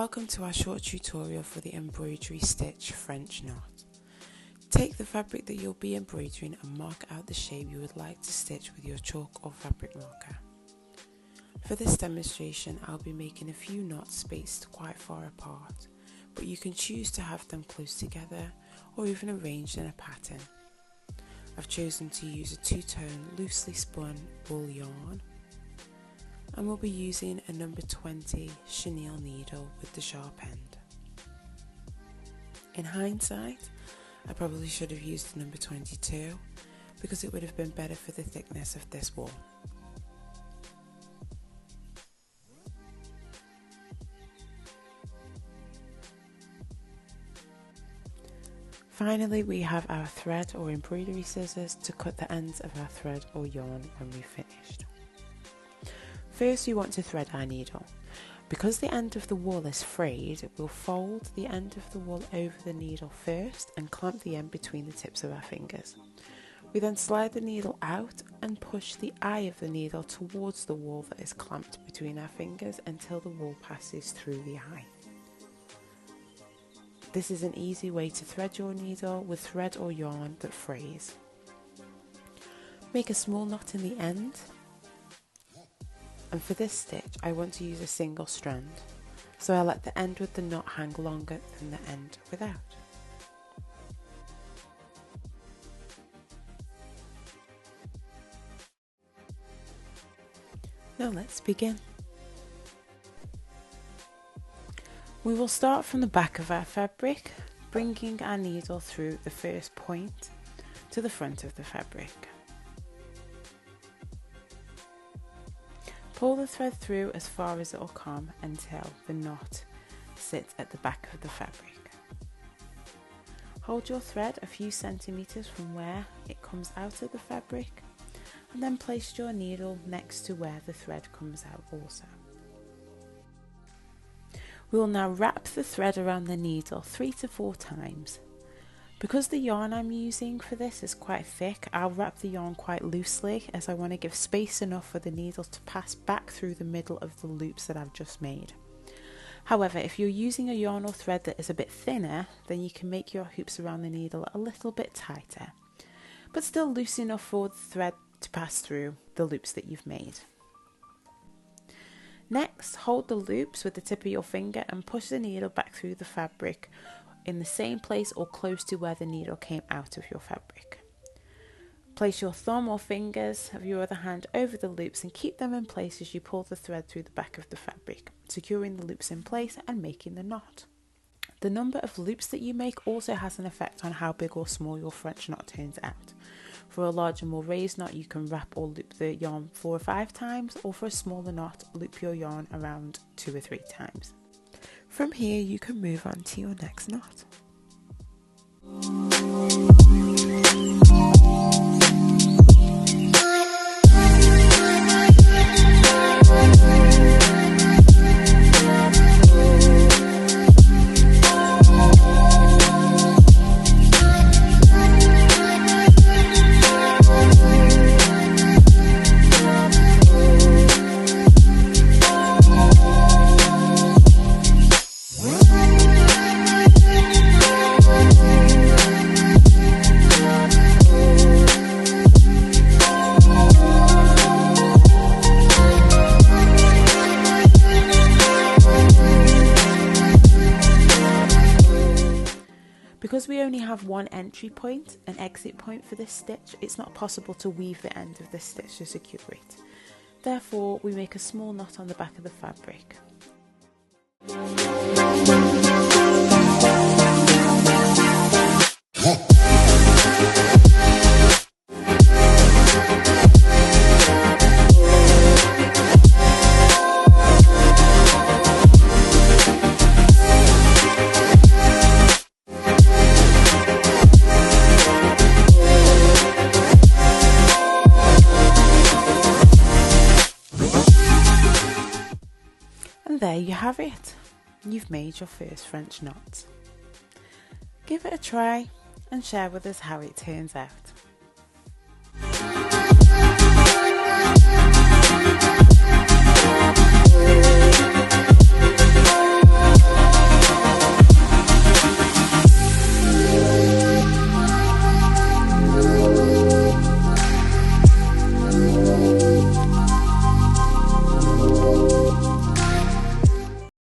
Welcome to our short tutorial for the embroidery stitch French knot. Take the fabric that you'll be embroidering and mark out the shape you would like to stitch with your chalk or fabric marker. For this demonstration, I'll be making a few knots spaced quite far apart, but you can choose to have them close together or even arranged in a pattern. I've chosen to use a two-tone loosely spun wool yarn, and we'll be using a number 20 chenille needle with the sharp end. In hindsight, I probably should have used the number 22 because it would have been better for the thickness of this wool. Finally, we have our thread or embroidery scissors to cut the ends of our thread or yarn when we've finished. First, we want to thread our needle. Because the end of the wool is frayed, we'll fold the end of the wool over the needle first and clamp the end between the tips of our fingers. We then slide the needle out and push the eye of the needle towards the wool that is clamped between our fingers until the wool passes through the eye. This is an easy way to thread your needle with thread or yarn that frays. Make a small knot in the end. And for this stitch, I want to use a single strand, so I let the end with the knot hang longer than the end without. Now let's begin. We will start from the back of our fabric, bringing our needle through the first point to the front of the fabric. Pull the thread through as far as it will come until the knot sits at the back of the fabric. Hold your thread a few centimeters from where it comes out of the fabric, and then place your needle next to where the thread comes out also. We will now wrap the thread around the needle 3 to 4 times. Because the yarn I'm using for this is quite thick, I'll wrap the yarn quite loosely as I want to give space enough for the needle to pass back through the middle of the loops that I've just made. However, if you're using a yarn or thread that is a bit thinner, then you can make your hoops around the needle a little bit tighter, but still loose enough for the thread to pass through the loops that you've made. Next, hold the loops with the tip of your finger and push the needle back through the fabric in the same place or close to where the needle came out of your fabric. Place your thumb or fingers of your other hand over the loops and keep them in place as you pull the thread through the back of the fabric, securing the loops in place and making the knot. The number of loops that you make also has an effect on how big or small your French knot turns out. For a larger, more raised knot, you can wrap or loop the yarn 4 or 5 times, or for a smaller knot, loop your yarn around 2 or 3 times. From here, you can move on to your next knot. Because we only have one entry point and exit point for this stitch, it's not possible to weave the end of this stitch to secure it. Therefore, we make a small knot on the back of the fabric. There you have it. You've made your first French knot. Give it a try and share with us how it turns out.